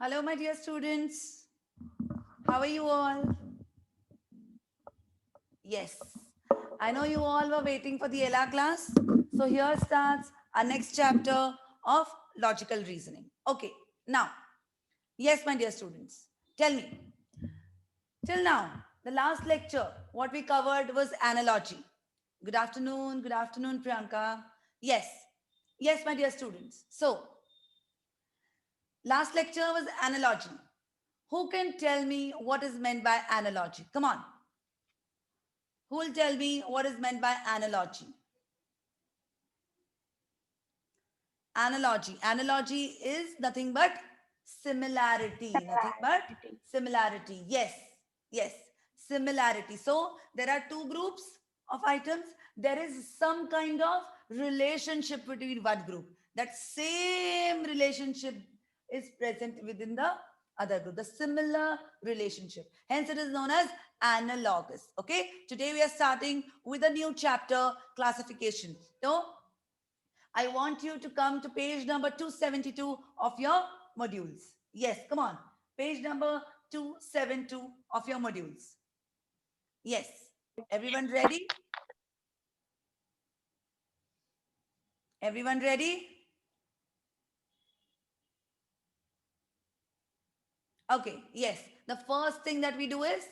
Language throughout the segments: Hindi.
Hello, my dear students. How are you all? Yes, I know you all were waiting for the LR class. So here starts our next chapter of logical reasoning. Okay, now, yes, my dear students, tell me, till now, the last lecture, what we covered was analogy. Good afternoon, Priyanka. Yes, yes, my dear students. So, last lecture was analogy. Who can tell me what is meant by analogy? Come on. Who will tell me what is meant by analogy? Analogy. Analogy is nothing but similarity. Nothing but similarity. Yes. Yes. Similarity. So there are two groups of items. There is some kind of relationship between one group. That same relationship is present within the other group. The similar relationship. Hence it is known as analogous. Okay. Today we are starting with a new chapter, classification. So I want you to come to page number 272 of your modules. Yes, come on. Page number 272 of your modules. Yes. Everyone ready? Everyone ready? Okay, yes. The first thing that we do is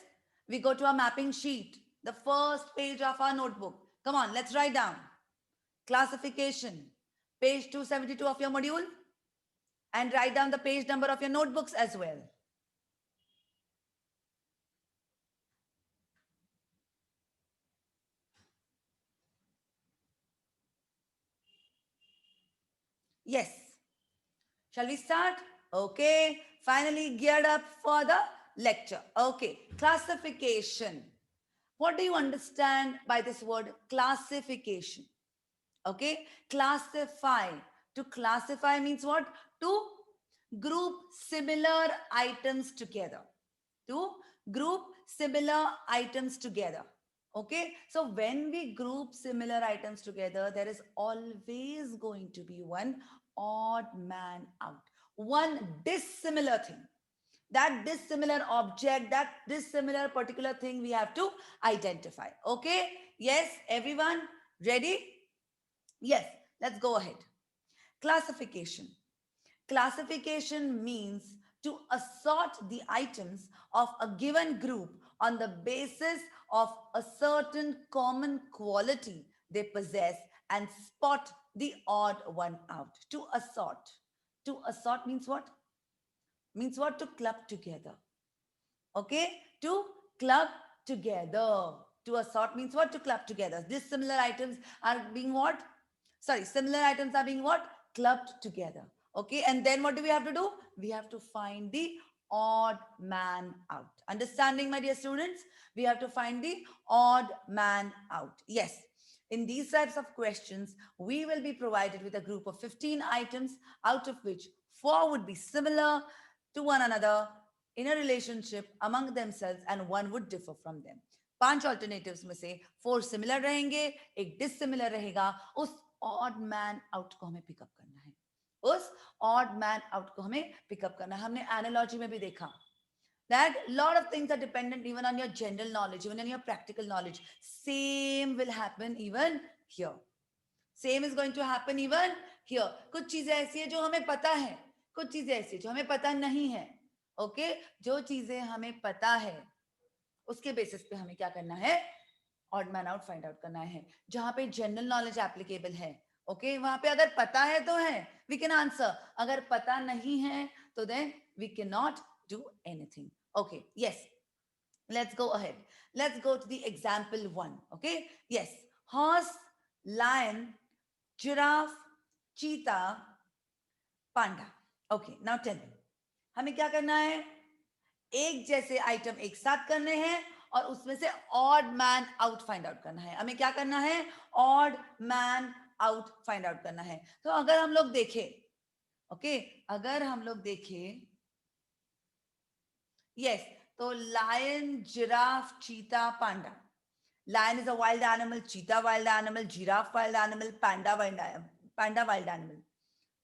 we go to our mapping sheet, the first page of our notebook. Come on, let's write down. Classification, page 272 of your module, and write down the page number of your notebooks as well. Yes. Shall we start? Okay. Finally geared up for the lecture. Okay. Classification. What do you understand by this word classification? Okay. Classify. To classify means what? To group similar items together. To group similar items together. Okay. So when we group similar items together, there is always going to be one odd man out, one dissimilar thing. That dissimilar object, that dissimilar particular thing we have to identify. Okay. Yes, everyone ready? Yes, let's go ahead. Classification. Classification means to assort the items of a given group on the basis of a certain common quality they possess and spot the odd one out. To assort. To assort means what? Means what? To club together. Okay? To club together. To assort means what? To club together. These similar items are being what? Sorry, similar items are being what? Clubbed together. Okay, and then what do we have to do? We have to find the odd man out. Understanding, my dear students? We have to find the odd man out. Yes. In these types of questions, we will be provided with a group of 15 items, out of which 4 would be similar to one another in a relationship among themselves and one would differ from them. 5 alternatives में से 4 similar रहेंगे, एक dissimilar रहेगा. उस odd man out को हमें pick up करना है. उस odd man out को हमें pick up करना है. हमने analogy में भी देखा that a lot of things are dependent even on your general knowledge, even on your practical knowledge. Same will happen even here. Same is going to happen even here. कुछ चीजें ऐसी है जो हमें पता है, कुछ चीजें ऐसी जो हमें पता नहीं है. ओके जो चीजें हमें पता है उसके बेसिस पे हमें क्या करना है? Odd man out find out करना है. जहां पे जनरल नॉलेज एप्लीकेबल है, ओके वहां पे अगर पता है तो है, वी कैन आंसर. अगर पता नहीं है तो then we can not do anything. Okay yes, let's go ahead. Let's go to the example 1. Okay, yes. Horse, lion, giraffe, cheetah, panda. Okay, now tell me, हमें क्या करना है? एक जैसे आइटम एक साथ करने हैं और उसमें से odd man out find out करना है. हमें क्या करना है? Odd man out find out करना है. तो अगर हम लोग देखें, ओके अगर हम लोग देखें, यस, तो लायन, जिराफ, चीता, पांडा. Lion is a wild animal, cheetah wild animal, giraffe wild animal, panda wild animal, panda wild animal,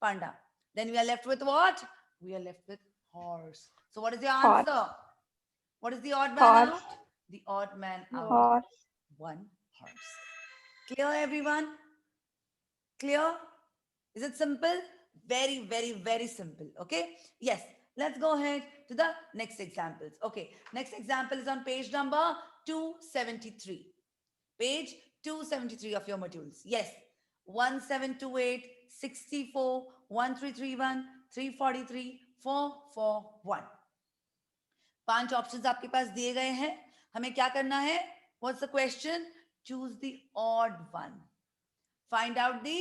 panda. Then we are left with what? We are left with horse. So what is your Horse. answer? What is the odd man Horse. out? The odd man out Horse. is one horse. Clear, everyone? Clear? Is it simple? Very, very, very simple. Okay. Yes. Let's go ahead to the next examples. Okay. Next example is on page number 273. Page 273 of your modules. Yes. 1728, 64, 1331, 343, 441. 5 options आपके पास दिए गए हैं. हमें क्या करना है? What's the question? Choose the odd one. Find out the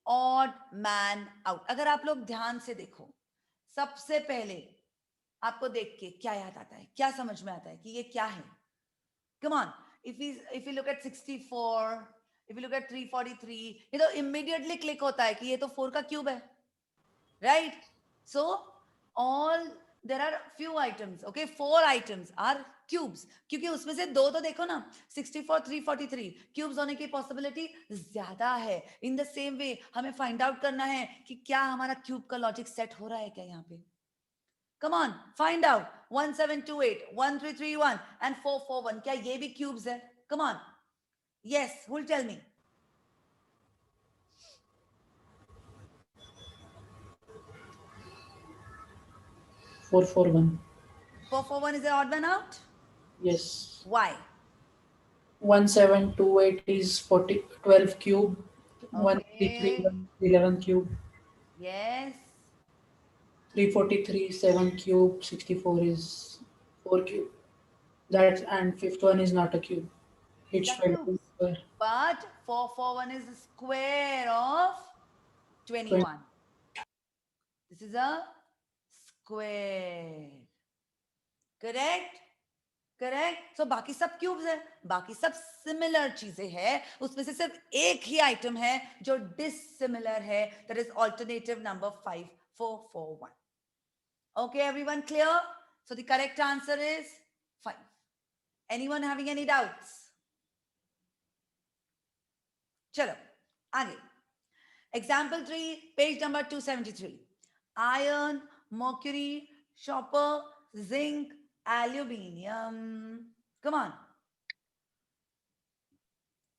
odd man out. अगर आप लोग ध्यान से देखो, सबसे पहले आपको देख के क्या याद आता है, क्या समझ में आता है कि ये क्या है? Come on. If you look at 64, if you look at 343, ये तो immediately click होता है कि ये तो 4 का क्यूब है, right? So all there are few items, okay? 4 items are cubes, क्योंकि उसमें से 2 तो देखो ना, 64, 343 क्यूब्स होने की पॉसिबिलिटी ज्यादा है. इन द सेम वे हमें फाइंड आउट करना है कि क्या हमारा क्यूब का लॉजिक सेट हो रहा है क्या यहाँ पे. Come on, find out. 1728, 1331 and 441. क्या ये भी cubes है? Come on. Yes, who'll tell me? 441. 441 is an odd man out? Yes. Why? 1728 is 12 cube. Okay. 1331 11 cube. Yes. 343 7 cube. 64 is 4 cube. That and fifth one is not a cube. These It's are 22 cubes. square. But 441 is the square of 21. This is a square. Correct? Correct. So बाकी सब क्यूब्स है, बाकी सब सिमिलर चीजें हैं, उसमें से सिर्फ एक ही आइटम है जो डिसिमिलर है. That is alternative number 5441. Okay everyone, clear? So the correct answer is 5. Anyone having any doubts? चलो आगे. Example 3, page number 273. Iron, mercury, copper, zinc, aluminium. Come on.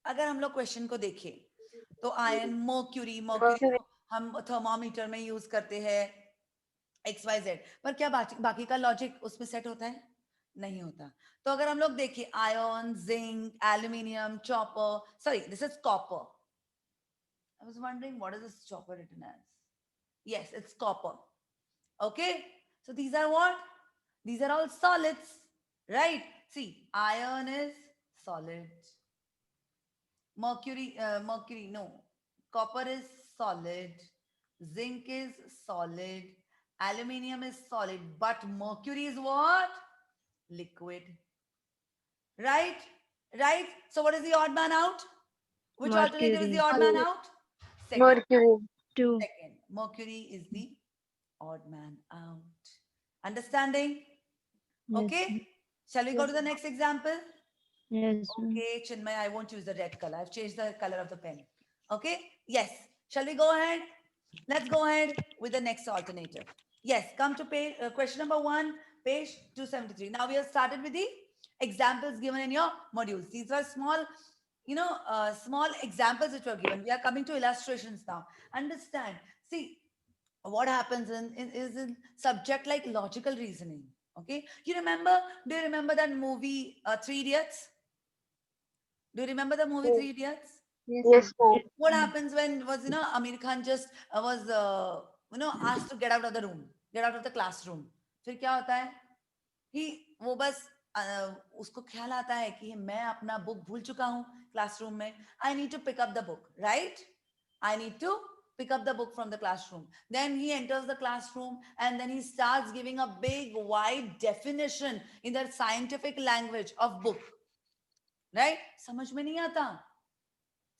अगर हम लोग क्वेश्चन को देखें तो आयरन, मर्क्यूरी को हम थर्मोमीटर में यूज करते हैं, XYZ. पर क्या बाकी का लॉजिक उसमें सेट होता है? नहीं होता. तो अगर हम लोग देखें iron, zinc, aluminium, copper, sorry this is copper. I was wondering what is this copper written as. Yes, it's copper. Okay, so these are what? These are all solids, right? See, iron is solid. Mercury, no. Copper is solid. Zinc is solid. Aluminium is solid. But mercury is what? Liquid. Right? Right? So what is the odd man out? Which alternative is the odd man out? Second. Mercury. 2. Second. Mercury is the odd man out. Understanding? Okay. Shall we go to the next example? Yes. Okay, Chinmay, I won't use the red color. I've changed the color of the pen. Okay. Yes. Shall we go ahead? Let's go ahead with the next alternative. Yes. Come to page, question number 1, page 273. Now we have started with the examples given in your modules. These are small, small examples which were given. We are coming to illustrations now. Understand? See, what happens is in subject like logical reasoning. Okay. Do you remember that movie, 3 Idiots? Do you remember the movie 3 Idiots? Yes. What happens when Amir Khan just was asked to get out of the room, get out of the classroom? फिर क्या होता है? वो बस उसको ख्याल आता है कि मैं अपना बुक भूल चुका हूँ क्लासरूम में. I need to pick up the book, right? I need to pick up the book from the classroom. Then he enters the classroom and then he starts giving a big wide definition in the scientific language of book. Right? समझ में नहीं आता.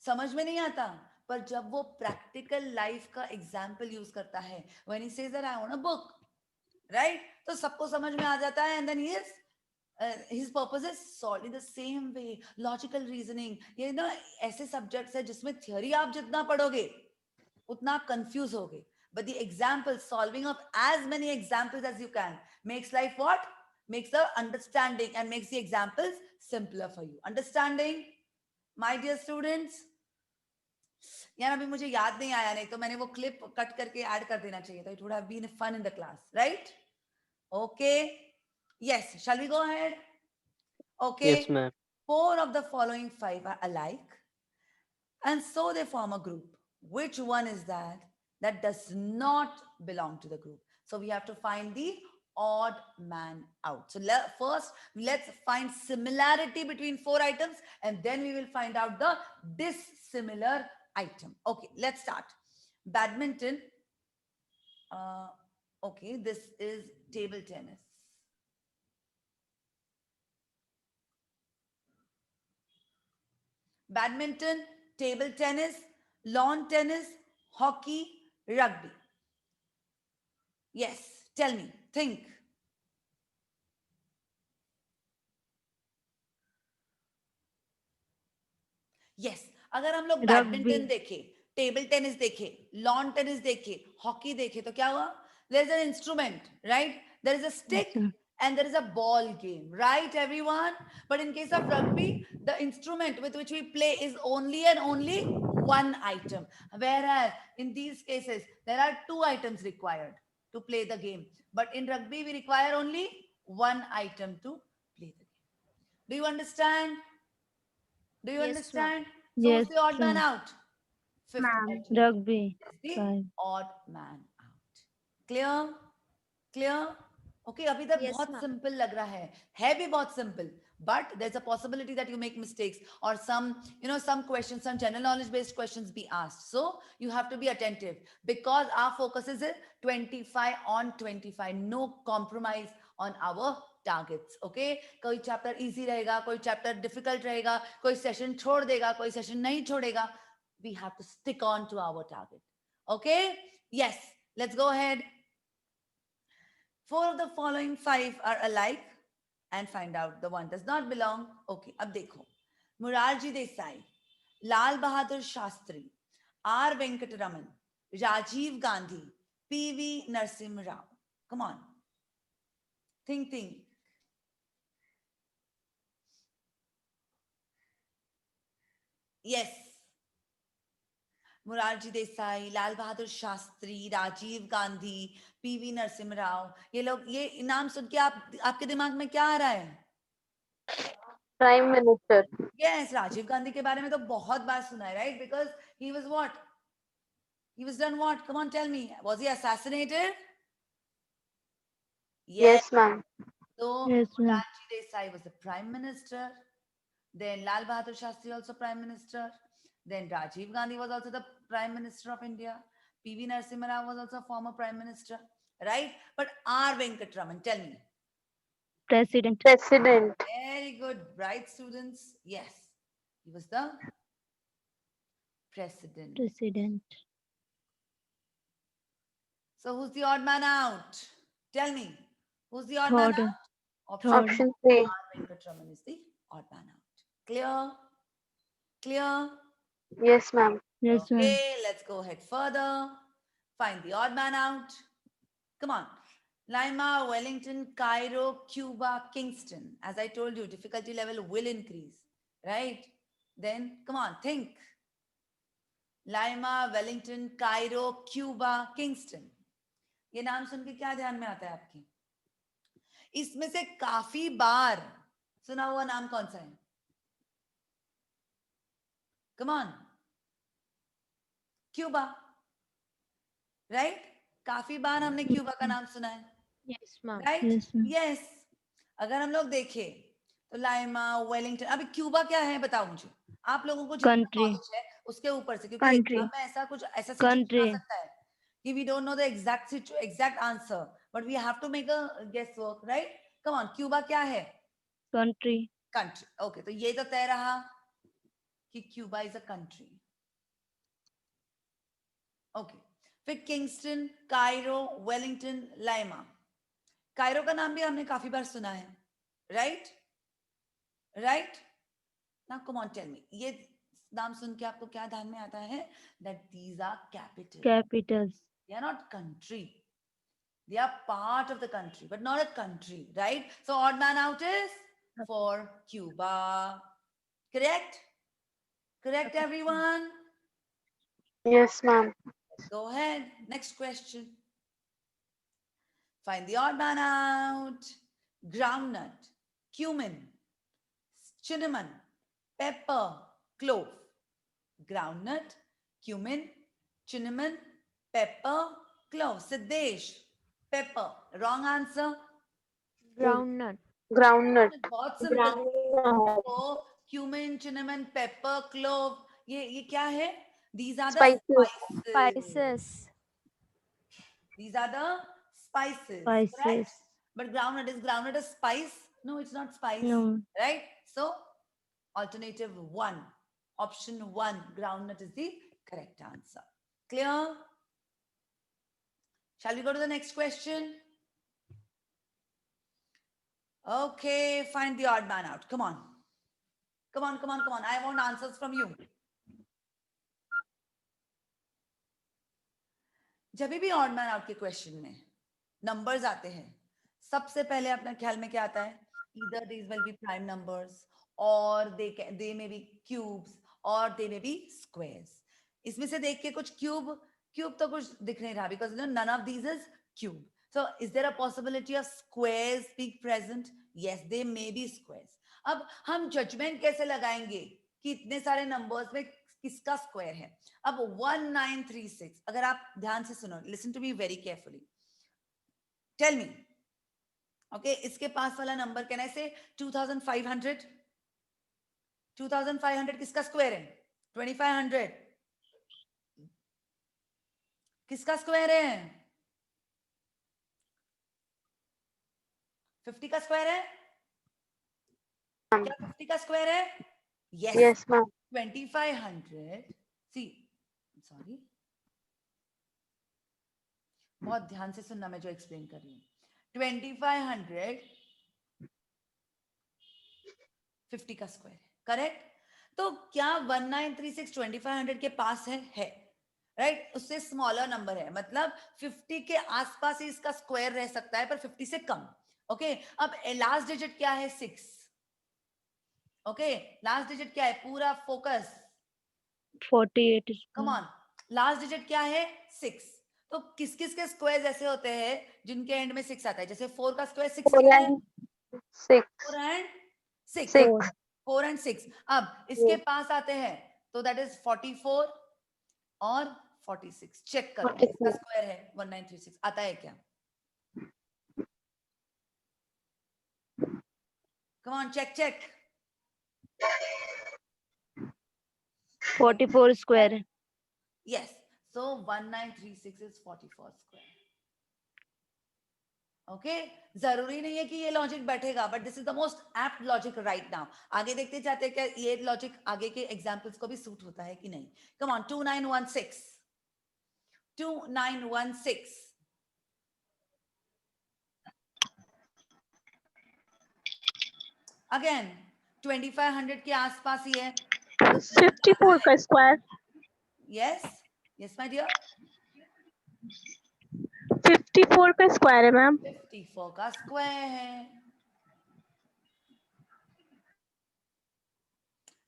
समझ में नहीं आता. पर जब वो प्रैक्टिकल लाइफ का एग्जाम्पल यूज करता है, when he says that I want a book, right? तो सबको समझ में आ जाता है. And then he is his purpose is solved in the same way. Logical reasoning. ये ना ऐसे सब्जेक्ट्स है जिसमें थियोरी आप जितना पढ़ोगे उतना आप कंफ्यूज होगे. but the example, solving of as many examples as you can, makes life what? Makes the understanding and makes the examples simpler for you. Understanding, my dear students? यार अभी मुझे याद नहीं आया, नहीं तो मैंने वो क्लिप कट करके ऐड कर देना चाहिए था. It would have been fun in the class, right? Okay. Yes. Shall we go ahead? Okay. Yes, ma'am. 4 of the following 5 are alike, and so they form a group. Which one is that that does not belong to the group? So we have to find the odd man out. So first, let's find similarity between 4 items, and then we will find out the dissimilar item. Okay, let's start. Badminton. Okay, this is table tennis. Badminton, table tennis, lawn tennis, hockey, rugby. Yes, tell me, think. Yes, अगर हम लोग बैडमिंटन देखें, टेबल टेनिस देखें, लॉन टेनिस देखें, हॉकी देखें, तो क्या हुआ? There is an instrument, right? There is a stick and there is a ball game, right, everyone? But in case of rugby, the instrument with which we play is only and only one item. Whereas in these cases, there are 2 items required to play the game. But in rugby, we require only one item to play the game. Do you understand? Do you Yes, understand? So Yes, who's the odd man ma'am. out? Fifth item Rugby. is the 5. odd man out. Clear? Clear? Okay, अभी तक Yes, बहुत ma'am. simple लग रहा है भी बहुत simple, but there's a possibility that you make mistakes or some questions, some general knowledge based questions be asked. So you have to be attentive because our focus is 25 on 25, no compromise on our targets. Okay, कोई chapter easy रहेगा, कोई chapter difficult रहेगा, कोई session छोड़ देगा, कोई session नहीं छोड़ेगा. We have to stick on to our target. Okay, yes, let's go ahead. 4 of the following 5 are alike and find out the one does not belong. Okay, अब देखो. Morarji Desai, Lal Bahadur Shastri, R. Venkataraman, Rajiv Gandhi, P.V. Narasimha Rao. Come on. Think. Yes. Morarji Desai, Lal Bahadur Shastri, Rajiv Gandhi, P.V. Narasimha Rao. ये लोग ये नाम सुन के आपके दिमाग में क्या आ रहा है? Prime Minister. Yes, Rajiv Gandhi के बारे में तो बहुत बार सुना है, right? Because he was what? He was done what? Come on, tell me. Was he assassinated? Yes, ma'am. So Yes, ma'am. Morarji Desai was the prime minister. Then Lal Bahadur Shastri also prime minister. Then Rajiv Gandhi was also the prime minister of India. P.V. Narasimha Rao was also a former prime minister, right? But R. Venkataraman, tell me. President. Very good, bright students. Yes, he was the president. So who's the odd man out? Tell me. Who's the odd man Third. out? Option R. 3. Venkataraman is the odd man out. Clear? Clear? Yes, ma'am. Yes, ma'am. Okay, let's go ahead further. Find the odd man out. Come on. Lima, Wellington, Cairo, Cuba, Kingston. As I told you, difficulty level will increase, right? Then, come on, think. Lima, Wellington, Cairo, Cuba, Kingston. ये नाम सुन के क्या ध्यान में आता है आपके? इसमें से काफी बार सुना हुआ नाम कौन सा है? Come on. Cuba, right? काफी बार हमने क्यूबा का नाम सुना है, Yes, ma'am. राइट? यस. अगर हम लोग देखें तो लाइमा, वेलिंगटन, अभी क्यूबा क्या है बताओ मुझे. आप लोगों को जितना नॉलेज है उसके ऊपर से, क्योंकि एग्जाम में ऐसा सिचुएशन आ सकता है कि we don't know the exact answer, but we have to make a guesswork, right? Come on, Cuba क्या है? Country. Okay, तो ये तो तय रहा कि Cuba is a country. Okay, फिर Kingston, Cairo, Wellington, Lima. Cairo का नाम भी हमने काफी बार सुना है, right? Now come on, tell me, ये नाम सुन के आपको क्या ध्यान में आता है? That these are capitals. They are not country. They are part of the country, but not a country, right? So odd man out is for Cuba. Correct? Correct, everyone? Yes, ma'am. Let's go ahead. Next question. Find the odd man out. Groundnut, cumin, cinnamon, pepper, clove. Groundnut, cumin, cinnamon, pepper, clove. Siddesh, pepper. Wrong answer. Groundnut. Groundnut. बहुत सिंपल. तो cumin, cinnamon, pepper, clove. ये क्या है? These are the Spices. Spices. These are the spices. Spices. Correct? But groundnut a spice? No, it's not spice. No. Right? So alternative 1, option 1, groundnut is the correct answer. Clear? Shall we go to the next question? Okay, find the odd man out. Come on. Come on, come on, come on. I want answers from you. जब भी ऑड मैन आउट के क्वेश्चन में नंबर्स आते हैं, सबसे पहले अपने ख्याल में क्या आता है? Either these will be prime numbers or they may be cubes or they may be squares. इसमें से देख के कुछ क्यूब तो कुछ दिख नहीं रहा, because none of these is cube. So is there a possibility of squares being present? Yes, they may be squares. अब हम जजमेंट कैसे लगाएंगे कि इतने सारे नंबर्स में किसका स्क्वायर है? अब 1936, अगर आप ध्यान से सुनो, listen to me very carefully, tell me. Okay, इसके पास वाला नंबर कैन आई से 2500? 2500 किसका स्क्वायर है? 2500 किसका स्क्वायर है? 50 का स्क्वायर है? क्या 50 का स्क्वायर है? Yes, ma'am. 2500. See, sorry, बहुत ध्यान से सुनना मैं जो एक्सप्लेन कर रही हूँ. 2500 50 का स्क्वायर है, करेक्ट? तो क्या 1936 2500 के पास है? राइट? उससे स्मॉलर नंबर है, मतलब 50 के आसपास ही इसका स्क्वायर रह सकता है, पर 50 से कम. ओके, अब लास्ट डिजिट क्या है? 6. ओके, लास्ट डिजिट क्या है? पूरा focus. 48 is come on, last digit क्या है? 6. तो किस किस के स्क्वायर ऐसे होते हैं जिनके एंड में 6 आता है? जैसे 4 का स्क्वायर 6 4 क्या है? and 6. 4 and 6. 6. 4 and 6. अब इसके पास आते हैं तो दैट इज 44 और 46. चेक करो 44. इसका स्क्वायर है 1936, आता है क्या? Come on, check. 44 square. Yes. So 1936 is 44 square. Okay, जरूरी नहीं है कि ये लॉजिक बैठेगा, but this is the most apt logic right now. आगे देखते जाते हैं क्या ये लॉजिक आगे के एग्जांपल्स को भी सूट होता है कि नहीं. Come on, 2916. 2916. अगेन 2500 के आसपास ही है. 54 का स्क्वायर. यस माय डियर, 54 का स्क्वायर है मैम. 54 का स्क्वायर है.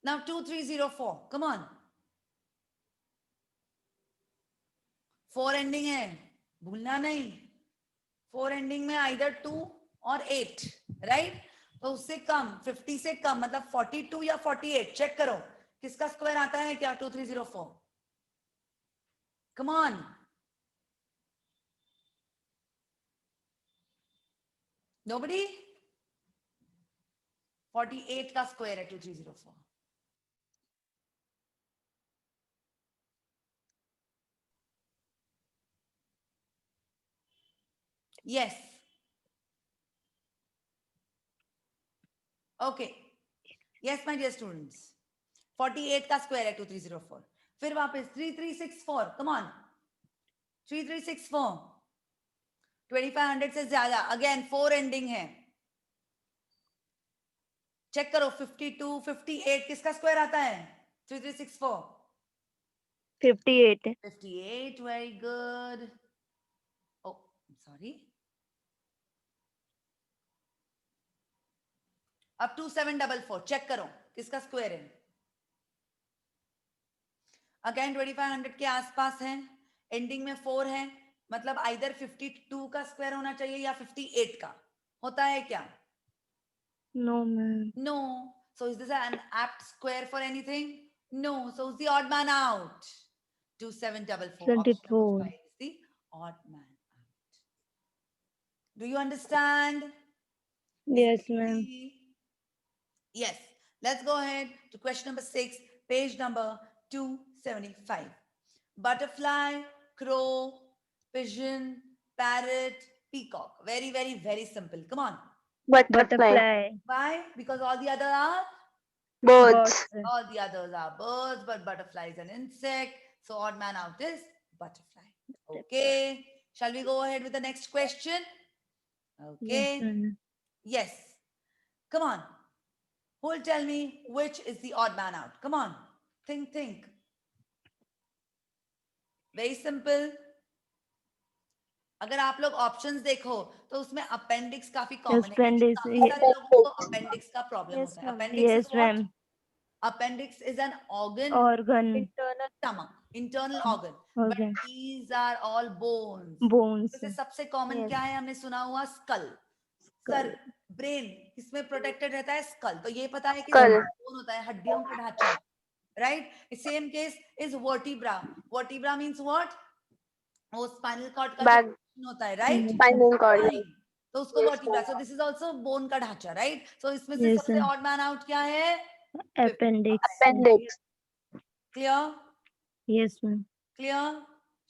Now 2304, come on. 4 एंडिंग है, भूलना नहीं. 4 एंडिंग में आइदर 2 और 8, राइट? तो उससे कम, 50 से कम, मतलब 42 या 48. चेक करो किसका स्क्वायर आता है क्या? 2304. Come on. नोबडी? 48 का स्क्वायर है 2304. Yes. Okay, yes my dear students, 48 का स्क्वायर है 2304. फिर वापस 3364. Come on, 3364. 2500 से ज्यादा, अगेन 4 एंडिंग है. चेक करो 52, 58 किसका स्क्वायर आता है? 3364. 58. 58, वेरी गुड. Sorry. अब 2744 चेक करो किसका स्क्वायर है. अगेन 2500 के आसपास है, एंडिंग में 4 है, मतलब आइदर 52 का स्क्वायर होना चाहिए या 58 का. होता है क्या? No, ma'am. No. So is this an apt square for anything? No. So is the odd man out? 2744. Option number 24. 5 is the odd man out. Do you understand? Is Yes, it ma'am. easy? Yes. Let's go ahead to question number 6, page number 275. Butterfly, crow, pigeon, parrot, peacock. Very, very, very simple. Come on. Butterfly. Why? Because all the others are Birds. all the others are birds, but butterfly is an insect. So odd man out is butterfly. Okay. Shall we go ahead with the next question? Yes, Okay. ma'am. Yes. Come on. Who will tell me which is the odd man out? Come on. Think, think. Very simple. अगर आप लोग ऑप्शंस देखो तो उसमें अपेंडिक्स काफी कॉमन है. Appendix. काफी सारे लोगों को अपेंडिक्स का प्रॉब्लम Yes, होता है. ma'am. Appendix Yes, is what? ma'am. Appendix is an organ, Organ. stomach, internal organ. Organ. But these are all bones. Bones. जैसे सबसे कॉमन Yes. क्या है, हमने सुना हुआ स्कल. सर, ब्रेन किसमें प्रोटेक्टेड रहता है? स्कल. तो ये पता है कि बोन होता है, हड्डियों का ढांचा. Right. Same case is vertebra. Vertebra means what? वो स्पाइनल कॉर्ड का जो होता है, राइट? Spinal cord. तो उसको vertebra. So this is also bone का ढांचा, राइट? सो इसमें से Yes, सबसे sir. ऑड मैन आउट क्या है? Appendix. Appendix. Clear? Yes, ma'am. Clear?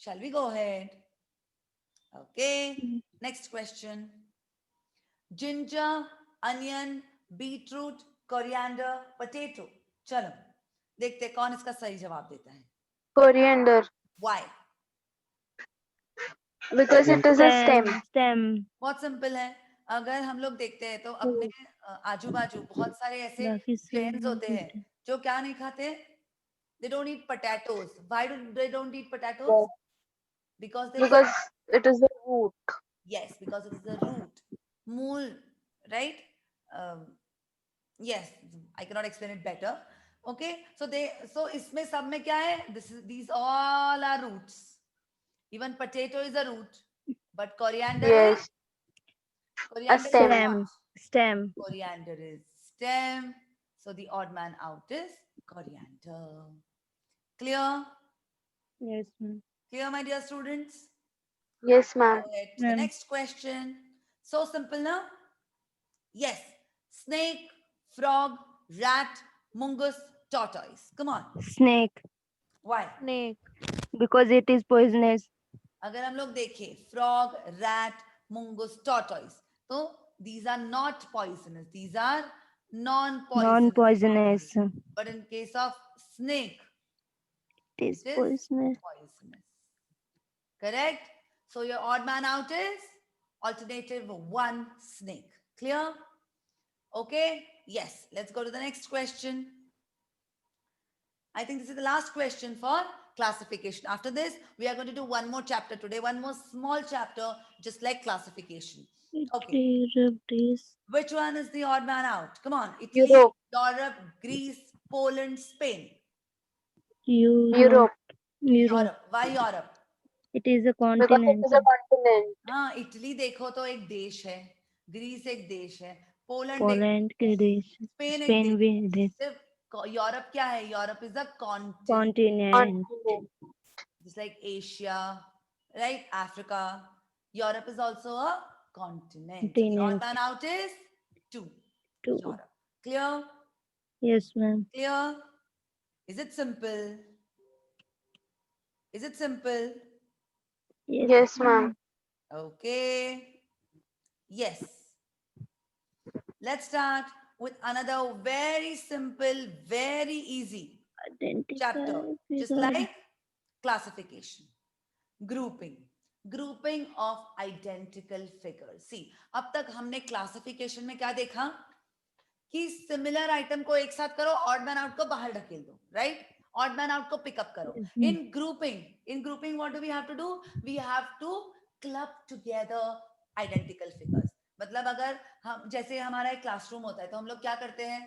Shall we go ahead? Okay. Next question. Ginger, onion, beetroot, coriander, potato. चलो देखते हैं कौन इसका सही जवाब देता है. Coriander. Why? Because it is a stem. Stem. बहुत सिंपल है. अगर हम लोग देखते हैं तो अपने आजू बाजू बहुत सारे ऐसे Lucky फ्रेंड्स stem. होते हैं जो क्या नहीं खाते. They don't eat potatoes. Why do they don't eat potatoes? Because they Because it is the root. yes, because it is a root. Mool, right? Yes, I cannot explain it better. Okay, so इसमें सब में क्या है? These all are roots. Even potato is a root, but coriander Yes. is coriander is stem. what? Stem. Coriander is stem. So the odd man out is coriander. Clear? Yes, ma'am. Clear, my dear students? Yes, ma'am. Go ahead to the Ma'am. next question. So simple now. Yes. Snake, frog, rat, mungus, tortoise. Come on. Snake. Why? Snake. Because it is poisonous. अगर हम लोग देखें frog, rat, mungus, tortoise, तो these are not poisonous. These are non-poisonous. Non-poisonous. But in case of snake, It is it is poisonous. poisonous. Correct? So your odd man out is alternative 1, snake. Clear? Okay? Yes. Let's go to the next question. I think this is the last question for classification. After this, we are going to do one more chapter today, one more small chapter, just like classification. Okay. Which one is the odd man out? Come on. Italy, Europe. Europe, Greece, Poland, Spain. Europe. Europe. Why Europe? It is a Because it continent. is a continent. हाँ, इटली देखो तो एक देश है, ग्रीस एक देश है, पोलैंड Poland के देश. स्पेन एक Spain भी देश. सिर्फ यूरोप क्या है? Europe is a continent, Continent. just like Asia, right? Africa. Europe is also a continent. So the odd Continent. man out is 2. 2. Europe. Clear? Yes, ma'am. Clear? Is it simple? Is it simple? Yes, ma'am. Okay. Yes. Let's start with another very simple, very easy chapter, just like classification, grouping, grouping of identical figures. See, अब तक हमने classification में क्या देखा कि similar item को एक साथ करो, odd man out को बाहर ढकेल दो, right? Odd man out को pick up करो. In grouping, what do we have to do? We have to club together identical figures. मतलब अगर हम जैसे हमारा एक क्लासरूम होता है तो हम लोग क्या करते हैं?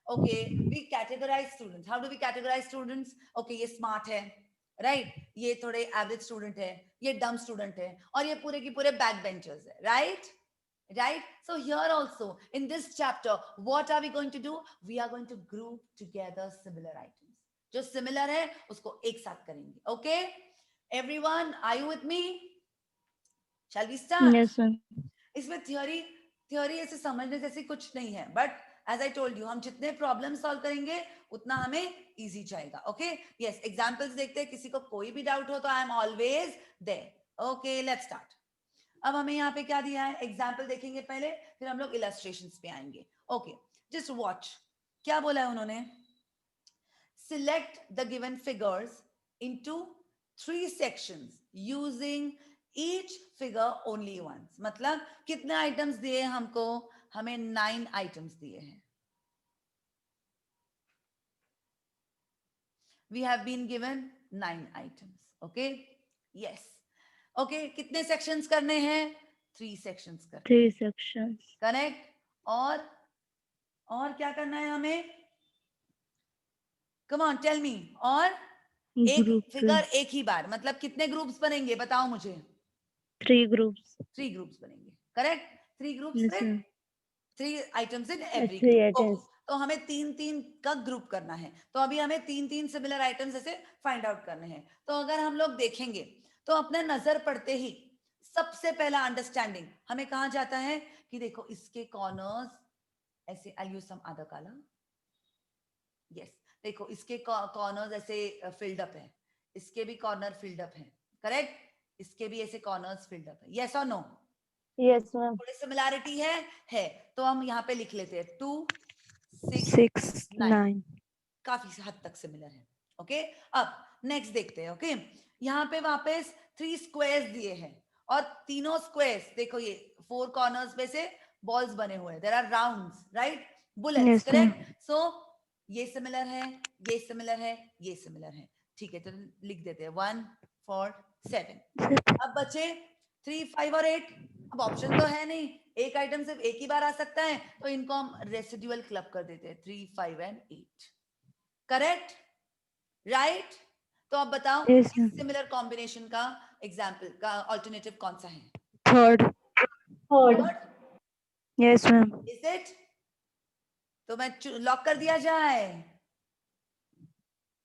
Okay, we categorize students. How do we categorize students? Okay, ये smart है, right? ये थोड़े average student है, ये dumb student है, और ये पूरे की पूरे backbenchers है, right? Right? So here also in this chapter, what are we going to do? We are going to group together similar items. जो similar है उसको एक साथ करेंगे. Okay? Everyone, are you with me? Shall we start? Yes, ma'am. इसमें थ्योरी ऐसे समझने जैसी कुछ नहीं है, but as I told you हम जितने प्रॉब्लम सॉल्व करेंगे उतना हमें इजी जाएगा. ओके, यस, एग्जांपल्स देखते हैं. किसी को कोई भी डाउट हो तो I am always there. Okay, let's start. अब हमें यहाँ पे क्या दिया है? एग्जाम्पल देखेंगे पहले, फिर हम लोग इलस्ट्रेशंस पे आएंगे. Okay, just watch. क्या बोला है उन्होंने? Select the given figures into 3 sections using each figure only once. मतलब कितने आइटम्स दिए हमको? हमें 9 आइटम्स दिए हैं. We have been given 9 items. Okay? Yes. Okay, कितने sections करने हैं? 3 sections करने. 3 sections. करेक्ट. और क्या करना है हमें? Come on, tell me. और एक Group. फिगर एक ही बार, मतलब कितने ग्रुप्स बनेंगे बताओ मुझे? 3 groups. 3 ग्रुप्स बनेंगे. करेक्ट. 3 ग्रुप्स Yes, में ma'am. 3 items in every 3 group. items. तो हमें 3-3 का ग्रुप करना है. तो अभी हमें 3-3 सिमिलर आइटम्स ऐसे फाइंड आउट करने हैं. तो अगर हम लोग देखेंगे तो अपने नजर पड़ते ही सबसे पहला अंडरस्टैंडिंग हमें कहां जाता है कि देखो इसके कॉर्नर्स ऐसे. I use some other colour. Yes, देखो इसके कॉर्नर्स ऐसे फिल्ड अप है, इसके भी कॉर्नर फिल्ड अप है. करेक्ट. इसके भी ऐसे कॉर्नर्स फिल्ड अप है. यस और नो? Yes, ma'am. थोड़ी सिमिलैरिटी है. तो हम यहाँ पे लिख लेते हैं 2, 6, 6, 9. 9. काफी हद तक सिमिलर है. ओके, अब नेक्स्ट देखते हैं. ओके, यहाँ पे वापस 3 स्क्वायर्स दिए हैं और तीनों स्क्वायर्स देखो ये 4 कॉर्नर्स पे से बॉल्स बने हुए हैं. There are rounds, right? Bullets. Yes, ma'am. Correct. So ये सिमिलर है, ये सिमिलर है, ये सिमिलर है. ठीक है, तो लिख देते हैं 1, 4, 7. अब बचे 3, 5 और 8. अब ऑप्शन तो है नहीं, एक आइटम सिर्फ एक ही बार आ सकता है, तो इनको हम रेसिडुअल क्लब कर देते हैं 3, 5 एंड 8. Correct, right? तो अब बताओ Yes, इस ma'am. सिमिलर कॉम्बिनेशन का एग्जाम्पल का ऑल्टरनेटिव कौन सा है? 3rd. Yes, ma'am. Is it? तो मैं लॉक कर दिया जाए.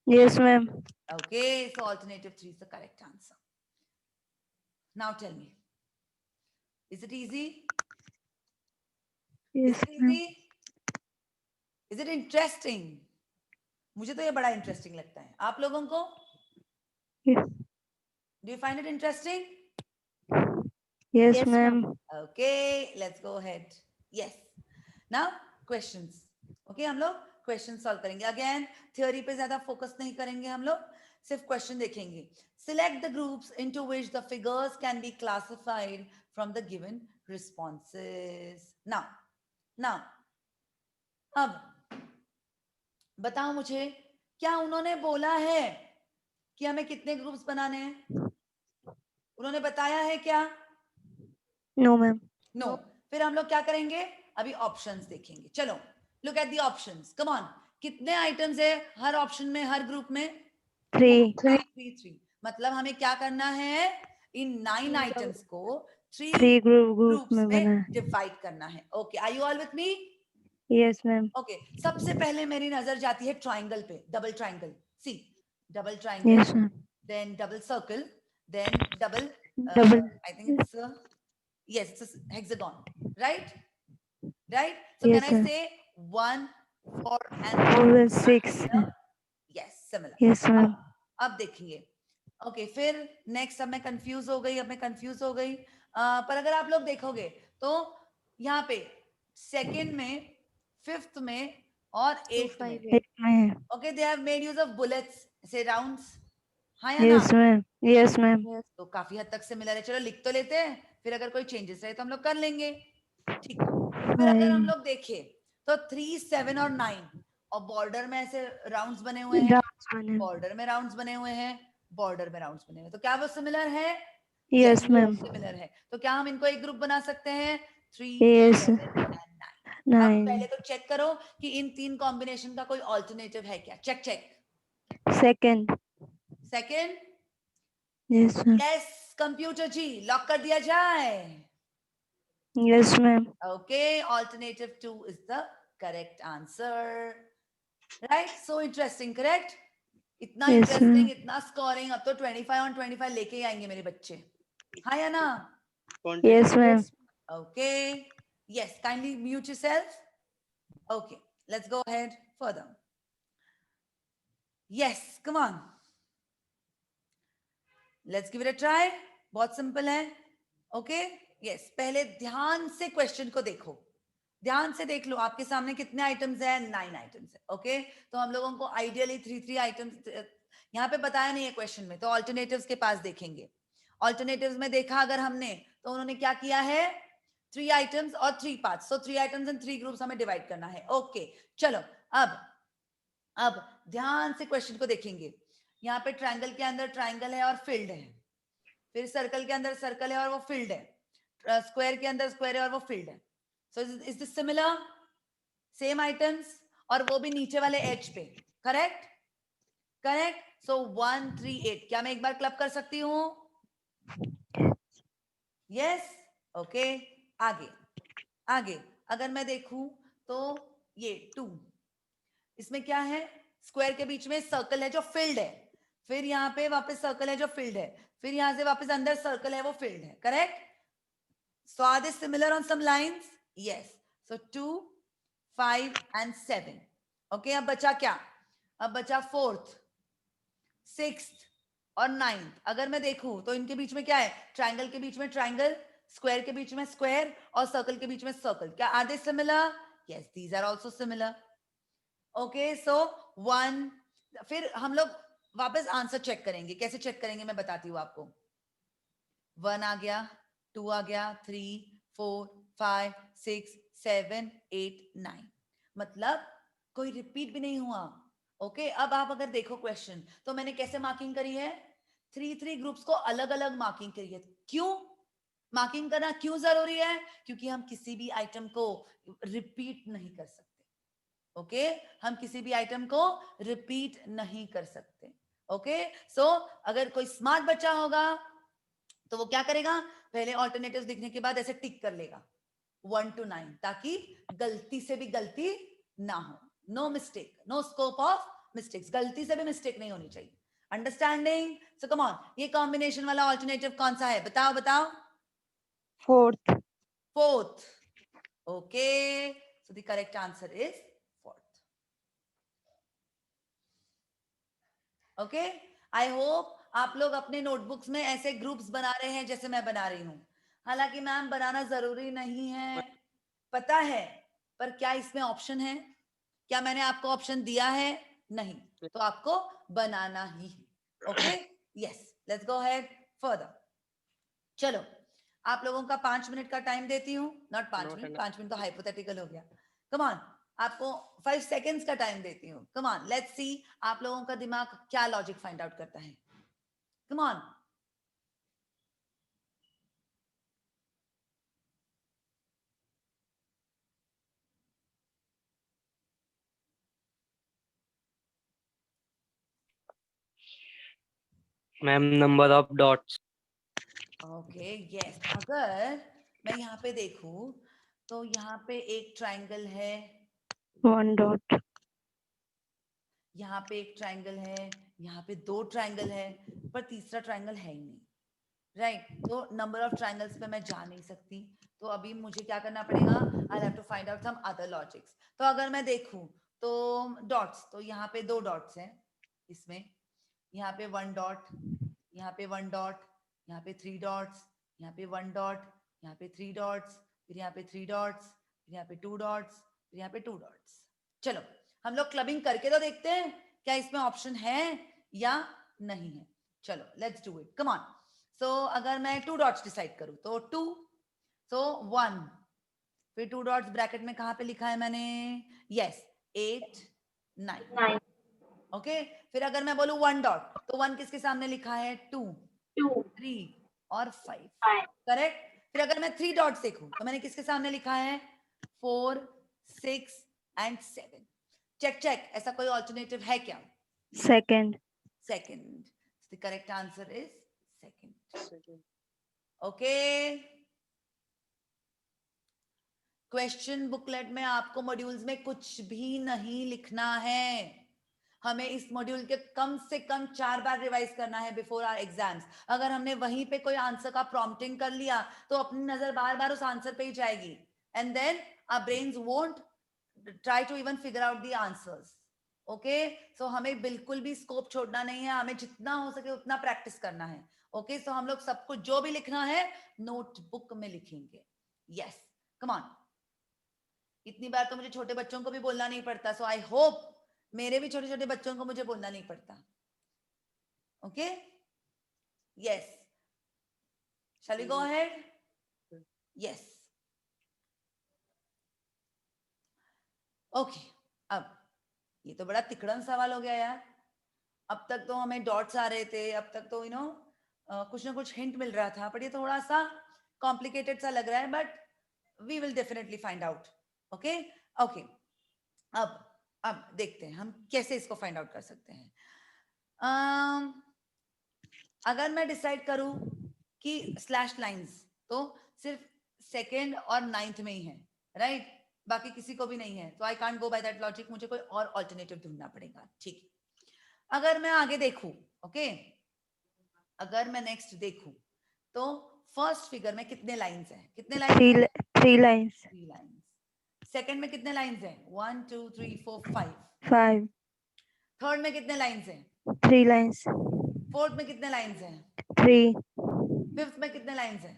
Yes, ma'am. Okay, so alternative 3 is the correct answer. Now tell me, is it easy? Is Yes, it ma'am. easy? Is it interesting? मुझे तो ये बड़ा इंटरेस्टिंग लगता है. आप लोगों को? Yes. Do you find it interesting? Yes, Yes, ma'am. Okay, let's go ahead. Yes. Now questions. Okay, हम लोग क्वेश्चन सॉल्व करेंगे. अगेन थ्योरी पे ज्यादा फोकस नहीं करेंगे हम लोग, सिर्फ क्वेश्चन देखेंगे. Select the groups into which the figures can be classified from the given responses. Now अब बताओ मुझे, क्या उन्होंने बोला है कि हमें कितने ग्रुप्स बनाने हैं? उन्होंने बताया है क्या? No, ma'am. नो. फिर हम लोग क्या करेंगे? अभी ऑप्शंस देखेंगे. चलो, look at the options. Come on. कितने आइटम्स है हर ऑप्शन में, हर ग्रुप में? 3. 3. मतलब हमें क्या करना है? इन 9 आइटम्स को 3 3 group ग्रुप्स में में बना है. डिवाइड करना है. Okay, are you all with me? Yes, ma'am. Okay, सबसे पहले मेरी नजर जाती है ट्राइंगल पे. Double triangle. See, double triangle, Yes, ma'am. then double circle, then double, Double. I think it's yes, it's a hexagon, right? So Yes, can I ma'am. say 1, 4 and 4 and 6. yes, similar. Yes, ma'am. अब देखेंगे. ओके, फिर नेक्स्ट. अब मैं कंफ्यूज हो गई. पर अगर आप लोग देखोगे तो यहाँ पे सेकंड में, फिफ्थ में और 8th में, 8 में. Okay, they have made use of bullets, से राउंड्स. हाँ या Yes, ना? ma'am. Yes, ma'am. तो काफी हद तक सिमिलर है. चलो लिख तो लेते हैं, फिर अगर कोई चेंजेस रहे तो हम लोग कर लेंगे. ठीक है. फिर अगर हम लोग देखें तो 3, 7 और 9 और बॉर्डर में ऐसे राउंड्स बने हुए हैं, Rounds बने. बॉर्डर में राउंड्स बने हुए हैं, बॉर्डर में राउंड्स बने हुए हैं, तो क्या वो सिमिलर है? Yes, ma'am. सिमिलर है, तो क्या हम इनको एक ग्रुप बना सकते हैं? 3, Yes. 7 and 9। अब 9. पहले तो चेक करो कि इन तीन कॉम्बिनेशन का कोई ऑल्टरनेटिव है क्या। Check check. Second. Second, Yes, ma'am. Yes computer ji, lock कर दिया जाए। Yes, ma'am. Okay, alternative 2 is the correct answer. Right? So interesting, correct? इतना Yes, इंटरेस्टिंग, ma'am. इतना स्कोरिंग, अब तो 25 on 25 लेके ही आएंगे मेरे बच्चे। हाँ या ना? Yes, ma'am. Okay. Yes, kindly mute yourself. Okay, let's go ahead further. Yes, come on. Let's give it a try. बहुत सिंपल है। ओके, यस, पहले ध्यान से क्वेश्चन को देखो, ध्यान से देख लो। आपके सामने कितने आइटम्स है? 9 आइटम्स है। ओके, तो हम लोगों को आइडियली 3 आइटम्स यहाँ पे बताया नहीं है क्वेश्चन में, तो ऑल्टरनेटिव्स के पास देखेंगे। ऑल्टरनेटिव्स में देखा अगर हमने, तो उन्होंने क्या किया है? 3 आइटम्स और 3 parts, so 3 items and 3 groups हमें डिवाइड करना है। ओके, चलो अब ध्यान से क्वेश्चन को देखेंगे। यहाँ पे ट्रायंगल के अंदर ट्रायंगल है और फील्ड है, फिर सर्कल के अंदर सर्कल है और वो फील्ड है, स्क्वायर के अंदर स्क्वायर है और वो फील्ड है। So is this similar? Same items, और वो भी नीचे वाले एज पे। Correct, correct. सो 1 3 8, क्या मैं एक बार क्लब कर सकती हूँ? यस। ओके, आगे आगे अगर मैं देखूं तो ये 2, इसमें क्या है? स्क्वायर के बीच में सर्कल है जो फील्ड है, फिर यहाँ पे वापस सर्कल है जो फील्ड है, फिर यहाँ से वापस अंदर सर्कल है वो फील्ड है। Correct? So are they similar on some lines? Yes. So 2, 5 and 7. Okay, अब बचा क्या? अब बचा 4th, 6th और 9th। अगर मैं देखूं तो इनके बीच में क्या है? ट्रायंगल के बीच में ट्रायंगल, स्क्वायर के बीच में स्क्वायर और सर्कल के बीच में सर्कल। क्या are they similar? Yes, these are also similar. Okay, so 1, फिर हम लोग वापस आंसर चेक करेंगे। कैसे चेक करेंगे मैं बताती हूँ आपको। 1 आ गया, 2 आ गया, 3 4 5 6 7 8 9, मतलब कोई रिपीट भी नहीं हुआ। ओके, अब आप अगर देखो क्वेश्चन, तो मैंने कैसे मार्किंग करी है? 3 ग्रुप्स को अलग अलग मार्किंग करी है। क्यों मार्किंग करना क्यों जरूरी है? क्योंकि हम किसी भी आइटम को रिपीट नहीं कर सकते। ओके, हम किसी भी आइटम को रिपीट नहीं कर सकते। ओके, सो अगर कोई स्मार्ट बच्चा होगा तो वो क्या करेगा? पहले ऑल्टरनेटिव्स दिखने के बाद ऐसे टिक कर लेगा 1 to 9, ताकि गलती से भी गलती ना हो। No mistake, no scope of mistakes, गलती से भी मिस्टेक नहीं होनी चाहिए। अंडरस्टैंडिंग? सो कम ऑन, ये कॉम्बिनेशन वाला ऑल्टरनेटिव कौन सा है? बताओ बताओ। 4th. 4th। Okay, so the correct answer is 4th। Okay, I hope आप लोग अपने नोटबुक्स में ऐसे ग्रुप्स बना रहे हैं जैसे मैं बना रही हूं। हालांकि मैम बनाना जरूरी नहीं है, पता है, पर क्या इसमें ऑप्शन है? क्या मैंने आपको ऑप्शन दिया है? नहीं, तो आपको बनाना ही है। Okay, yes, let's go ahead further. चलो, आप लोगों का 5 मिनट का टाइम देती हूँ। नॉट 5 मिनट, 5 मिनट तो हाइपोथेटिकल हो गया। कम ऑन, आपको 5 सेकेंड्स का टाइम देती हूँ। कम ऑन, लेट्स सी आप लोगों का दिमाग क्या लॉजिक फाइंड आउट करता है। Come on. Ma'am number of dots. Okay, yes, अगर मैं यहाँ पे देखूं तो यहाँ पे एक ट्राइंगल है, 1 dot. यहाँ पे एक ट्राइंगल है, यहाँ पे 2 ट्राइंगल है, पर तीसरा ट्राइंगल है ही नहीं। राइट, तो नंबर ऑफ ट्राइंगल्स पे मैं जा नहीं सकती, तो अभी मुझे क्या करना पड़ेगा? I have to find out some other logics. तो अगर मैं देखूं तो डॉट्स, तो यहाँ पे 2 डॉट्स हैं इसमें, यहाँ पे 1 डॉट, यहाँ पे 1 डॉट, यहाँ पे 3 डॉट्स, यहाँ पे 1 डॉट, यहाँ पे 3 डॉट्स, फिर यहाँ पे 3 डॉट्स, फिर यहाँ पे 2 डॉट्स, फिर यहाँ पे 2 डॉट्स। चलो, हम लोग क्लबिंग करके तो देखते हैं क्या इसमें ऑप्शन है या नहीं है। चलो, let's do it, come on. So अगर मैं 2 डॉट्स डिसाइड करूं तो 2, सो 1, फिर 2 डॉट्स ब्रैकेट में कहां पे लिखा है मैंने? यस, 8 9। ओके, फिर अगर मैं बोलूं 1 डॉट, तो 1 किसके सामने लिखा है? 2 3 और 5, करेक्ट। फिर अगर मैं 3 डॉट्स देखूं तो मैंने किसके सामने लिखा है 4, 6 एंड 7। चेक चेक, ऐसा कोई ऑल्टरनेटिव है क्या? Second. Second. The correct answer is second. Okay. Question booklet में आपको मॉड्यूल्स में कुछ भी नहीं लिखना है। हमें इस मॉड्यूल के कम से कम 4 बार रिवाइज करना है बिफोर आवर एग्जाम्स। अगर हमने वहीं पे कोई आंसर का प्रॉम्प्टिंग कर लिया तो अपनी नजर बार बार उस आंसर पे ही जाएगी, and then our brains won't try to even figure out the answers. Okay, so हमें बिल्कुल भी स्कोप छोड़ना नहीं है, हमें जितना हो सके उतना प्रैक्टिस करना है। ओके, सो हम लोग सब कुछ जो भी लिखना है नोटबुक में लिखेंगे। Yes, come on. इतनी बार तो मुझे छोटे बच्चों को भी बोलना नहीं पड़ता, सो आई होप मेरे भी छोटे छोटे बच्चों को मुझे बोलना नहीं पड़ता। Okay, yes, shall we go ahead? Yes, okay. अब ये तो बड़ा तिकड़म सवाल हो गया यार। अब तक तो हमें डॉट्स आ रहे थे, अब तक तो कुछ ना कुछ हिंट मिल रहा था, बट ये थोड़ा सा कॉम्प्लिकेटेड सा लग रहा है, but we will definitely find out. Okay okay, अब देखते हैं हम कैसे इसको फाइंड आउट कर सकते हैं। अगर मैं डिसाइड करूं कि स्लैश लाइंस तो सिर्फ सेकेंड और 9th में ही है, राइट, बाकी किसी को भी नहीं है, तो I can't go by that logic, मुझे कोई और ऑल्टरनेटिव ढूंढना पड़ेगा। ठीक, अगर मैं आगे देखूं, ओके, अगर मैं नेक्स्ट देखूं तो फर्स्ट फिगर में कितने लाइंस हैं? कितने lines? Three lines. 3 lines. Second में कितने लाइंस हैं? 1 2 3 4 5। 5. थर्ड में कितने लाइंस हैं? 3 lines. फोर्थ में कितने लाइंस हैं? 3. फिफ्थ में कितने लाइंस हैं?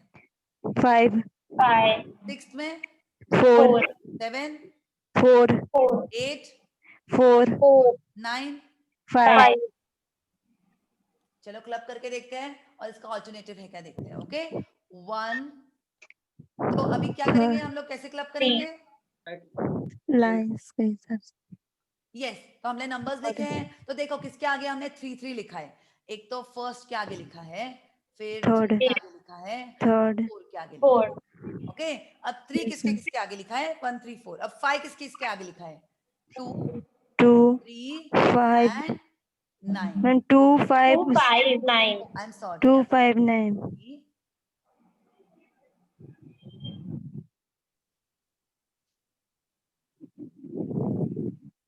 5. सिक्स्थ में? 4. 7 4. 8 4. 9। 5. चलो क्लब करके देखते हैं और इसका ऑल्टरनेटिव है क्या देखते हैं। ओके, 1, तो अभी क्या करेंगे हम लोग, कैसे क्लब करेंगे? Lines के हिसाब से. यस, तो हमने नंबर्स लिखे हैं, तो देखो किसके आगे हमने 3 3 लिखा है। एक तो फर्स्ट के आगे लिखा है, फिर Third. 2 के आगे लिखा है, Third. 4 के आगे लिखा है। ओके, अब 3 किसके किसके आगे लिखा है? 1 3 4। अब 5 किसके किसके आगे लिखा है? 2 2. 3 5. And 9। And 2 5. 5 9. I am sorry, 2 5 9.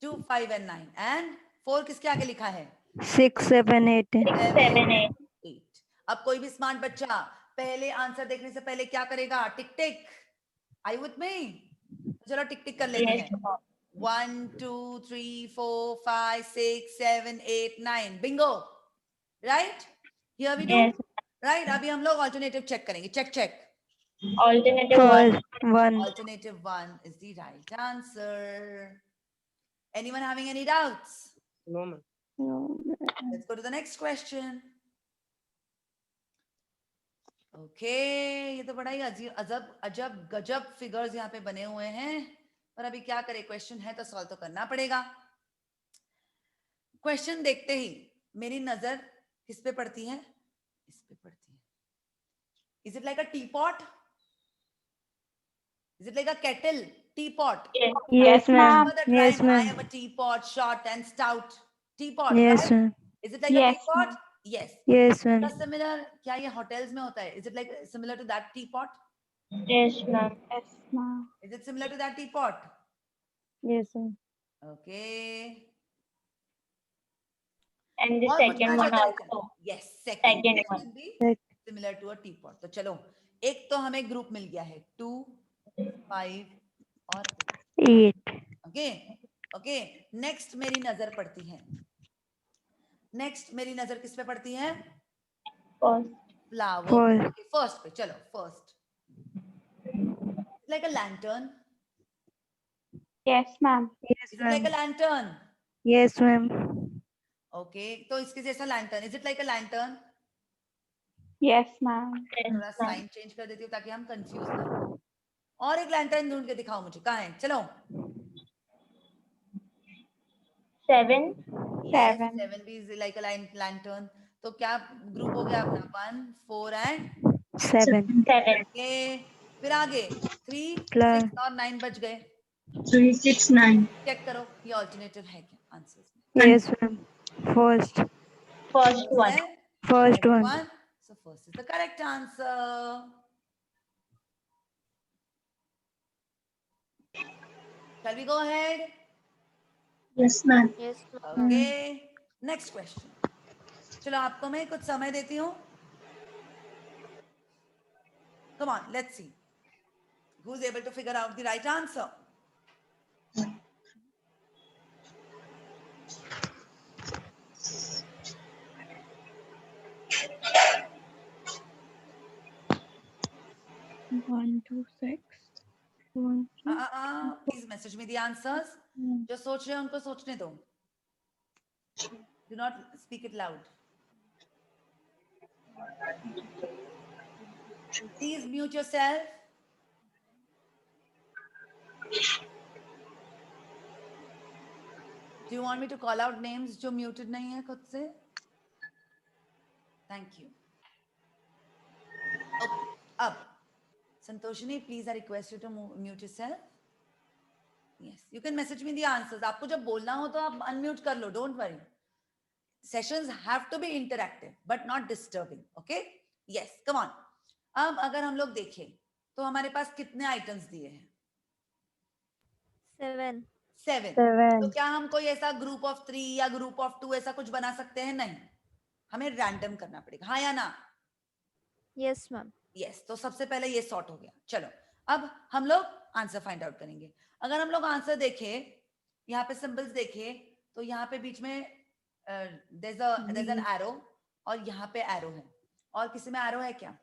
2 5 and 9 and 4 किसके आगे लिखा है? 6 7 8. 7 8। अब कोई भी स्मार्ट बच्चा पहले आंसर देखने से पहले क्या करेगा? Tick tick. I with me? चलो टिक टिक कर लेते हैं। 1 2 3 4 5 6 7 8 9। Bingo, right, here we do. Right, अभी हम लोग ऑल्टरनेटिव चेक करेंगे। Check check. First 1. Alternative 1 is the right answer. Anyone having any doubts? No, ma'am. No. Let's go to the next question. Okay, ये तो बड़ा ही अजब अजब गजब फिगर्स यहाँ पे बने हुए हैं, पर अभी क्या करें, क्वेश्चन है तो सॉल्व तो करना पड़ेगा। क्वेश्चन देखते ही मेरी नजर किस पे पड़ती है? इस पे पड़ती है। Is it like a teapot? Is it like a kettle? Teapot. Yes, ma'am. Remember that Yes, rhyme, I ma'am. am a teapot, short and stout. Teapot, Yes, right? ma'am. Is it like a teapot? Yes. Yes, ma'am. क्या similar, क्या ये hotels में होता है? Is it like similar to that teapot? Yes, ma'am. Is it similar to that teapot? Yes, ma'am. Okay. And the और कुछ second match one होता है क्या? also. Yes, second. Second It one. can be Sec- similar to a teapot. तो चलो, एक तो हमें ग्रुप मिल गया है 2 5 और 8. Okay okay. नेक्स्ट मेरी नजर पड़ती है, नेक्स्ट मेरी नजर किस पे पड़ती है? First. Flower. First. Okay, first पे। चलो first, like a lantern. Yes, ma'am. Yes, is it like a ma'am. Lantern? Yes, ma'am. Okay, तो इसके जैसा lantern. Is it like a lantern? Yes, ma'am. थोड़ा साइन चेंज कर देती हूँ ताकि हम कंफ्यूज ना हो। और एक लैंटर्न ढूंढ के दिखाओ मुझे, कहाँ है? चलो। 7. Yes, 7 भी is like a lantern. तो क्या ग्रुप हो गया अपना? 1 4 and 7 7. Okay. फिर आगे 3, Plus 6 और 9 बच गए. 3, 6, 9. चेक करो ये ऑल्टरनेटिव है क्या आंसर्स में. yes ma'am. First First one. है first one. one. So first is the correct answer. Shall we go ahead? Yes, ma'am. Yes Okay. Next question. चलो आपको मैं कुछ समय देती हूँ. Come on, let's see. Who's able to figure out the right answer? One, two, six. One, two. Please message me the answers. जो सोच रहे हैं उनको सोचने दो. Do not speak it loud. Please mute yourself. Do you want me to call out names जो muted नहीं है खुद से? Thank you. Okay. अब Santoshini, please I request you to mute yourself. Yes, you can message me the answers. आपको जब बोलना हो तो आप unmute कर लो. Don't worry. Sessions have to be interactive but not disturbing. Okay? Yes, come on. अब अगर हम लोग देखें तो हमारे पास कितने आइटम्स दिए हैं? 7. 7. 7. तो क्या हम कोई ऐसा ग्रुप ऑफ 3 या ग्रुप ऑफ 2 ऐसा कुछ बना सकते हैं? नहीं, हमें रैंडम करना पड़ेगा. हाँ या ना? Yes ma'am. यस. तो सबसे पहले ये सॉर्ट हो गया. चलो अब हम लोग आंसर फाइंड आउट करेंगे. अगर हम लोग आंसर देखें, यहाँ पे सिंबल्स देखें तो यहाँ पे बीच में there's an arrow और यहाँ पे एरो है. और किसी में एरो है क्या?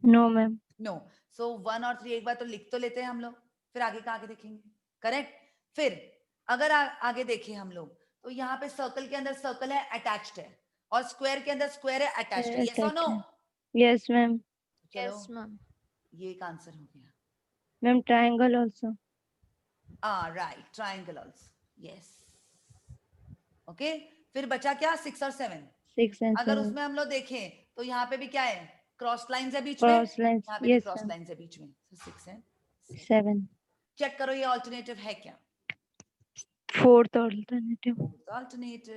No ma'am. नो. सो 1 और 3 एक बार तो लिख तो लेते हैं हम लोग, फिर आगे का आगे देखेंगे. करेक्ट. फिर अगर आगे देखें हम लोग तो यहाँ पे सर्कल के अंदर सर्कल है, अटैच्ड है, और स्क्वायर के अंदर स्क्वायर है, अटैच्ड है. यस और नो? Yes ma'am. चलो ma'am. ये एक आंसर हो गया. Ma'am, triangle also. Right, triangle also. Yes. Okay. फिर बचा क्या? 6 और 7. 6 and अगर 7. उसमें हम लोग देखें तो यहाँ पे भी क्या है? क्रॉस लाइंस है बीच में. Cross lines. यहाँ पे भी Yes क्रॉस ma'am. लाइंस है बीच में. 6 है. 7. चेक करो ये ऑल्टरनेटिव है क्या? Fourth alternative. Alternative.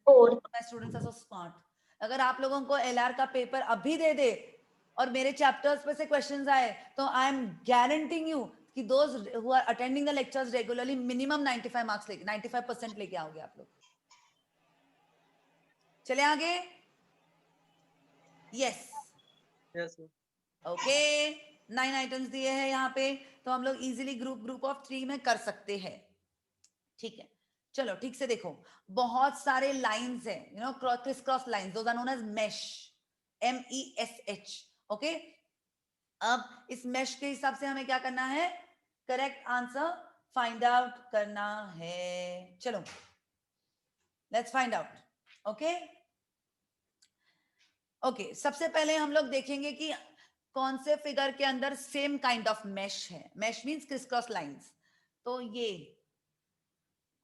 4. My students are so smart. अगर आप लोगों को एलआर का पेपर अभी दे दे और मेरे चैप्टर्स पे से क्वेश्चंस आए तो आई एम गारंटिंग यू कि those who are attending the lectures regularly minimum 95 marks लेके 95% लेके आओगे आप लोग. चले आगे. यस. Yes. ओके. 9 आइटम्स दिए हैं यहाँ पे, तो हम लोग इजीली ग्रुप ऑफ 3 में कर सकते हैं. ठीक है. चलो ठीक से देखो, बहुत सारे लाइंस हैं, you know, crisscross lines, those are known as mesh. MESH. Okay. अब इस मेश के हिसाब से हमें क्या करना है? करेक्ट आंसर फाइंड आउट करना है. चलो let's find out. Okay. Okay, सबसे पहले हम लोग देखेंगे कि कौन से फिगर के अंदर सेम काइंड ऑफ मेश है. Mesh means criss cross lines. तो ये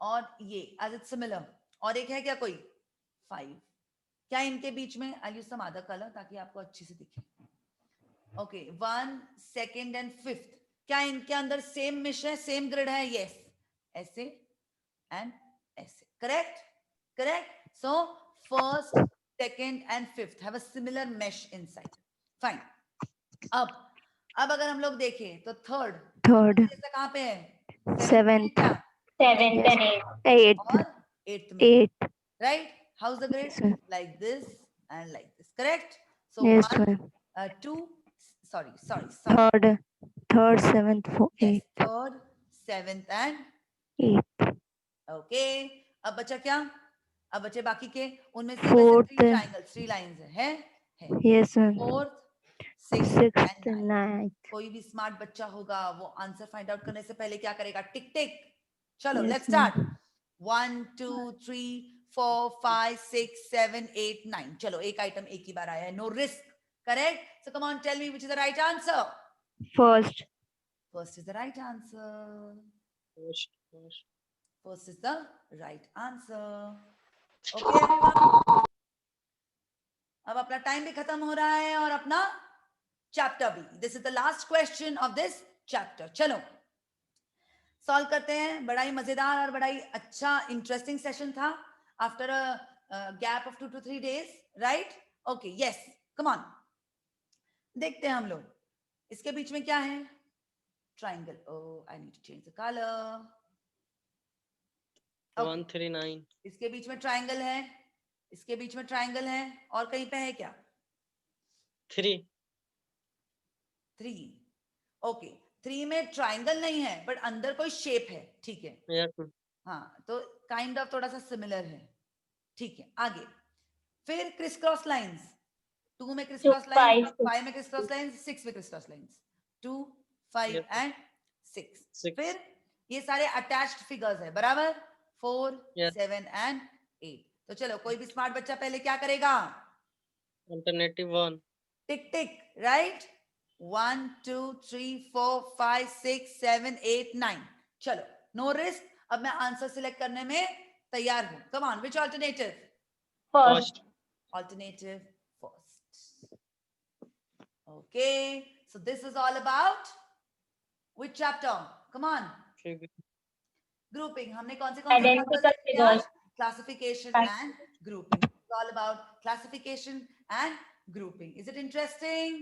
और ये एज इट सिमिलर, और एक है क्या कोई 5. क्या इनके बीच में? आई यूज सम अदर कलर ताकि आपको अच्छे से दिखे. ओके. 1, 2 एंड 5. क्या इनके अंदर सेम मेश है, सेम ग्रिड है? यस. ऐसे एंड ऐसे. Correct. Correct. So first, second and fifth have a similar mesh inside. Fine. अब अगर हम लोग देखें तो थर्ड जैसा कहाँ पे है? 7th. 7th and 8th. 8th. और 8th में. 8th. Right? How's the grid? Yes, sir. Like this and like this. Correct? So Yes 1, ma'am. 2, sorry. Third, 7th, Yes, 8th. 3rd, 7th and 8th. okay. अब बचा क्या? अब बचे बाकी के, उनमें से Fourth. 3 triangles, 3 lines है. Yes ma'am. 4th, 6th 6th and and 9th. 9th. कोई भी स्मार्ट बच्चा होगा वो आंसर फाइंड आउट करने से पहले क्या करेगा? टिक टिक. चलो Yes, लेट्स ma'am. स्टार्ट. 1, 2, 3, 4, 5, 6, 7, 8, 9. चलो एक आइटम एक ही बार आया है. No risk. Correct. So come on, tell me which is the right answer. First. First is the right answer. First. First is the right answer. Okay everyone. अब अपना टाइम भी खत्म हो रहा है और अपना chapter B. This is the last question of this chapter. चलो सॉल्व करते हैं. बड़ा ही मजेदार और बड़ा ही अच्छा इंटरेस्टिंग सेशन था. After a gap of 2 to 3 days, right? Okay, yes. Come on. देखते हैं हम लोग. इसके बीच में क्या है? Triangle. Oh, I need to change the color. Okay. 139. इसके बीच में ट्राइंगल है, इसके बीच में ट्राइंगल है, और कहीं पे है क्या? 3. 3. ओके, 3 में ट्राइंगल नहीं है बट अंदर कोई शेप है. ठीक है, Yes, ma'am. हाँ, तो काइंड ऑफ थोड़ा सा सिमिलर है. ठीक है, आगे फिर क्रिस क्रॉस लाइंस. 2 में क्रिस क्रॉस लाइंस, 5 में क्रिस क्रॉस लाइंस, 6 में criss cross lines. 2, 5 Yes. And 6. 6. फिर ये सारे अटैच्ड फिगर्स है, बराबर. 4, Yes. 7 एंड 8. तो चलो, कोई भी स्मार्ट बच्चा पहले क्या करेगा? Alternative 1. टिक टिक, राइट. 1, 2, 3, 4, 5, 6, 7, 8, 9. चलो, नो रिस्क. अब मैं आंसर सिलेक्ट करने में तैयार हूं. Come on, which alternative? First. Alternative first. Okay, so this is all about which chapter? Come on. Figure. Grouping. हमने कौन से Identical figures. Classification Right. and grouping. It's all about classification and grouping. Is it interesting?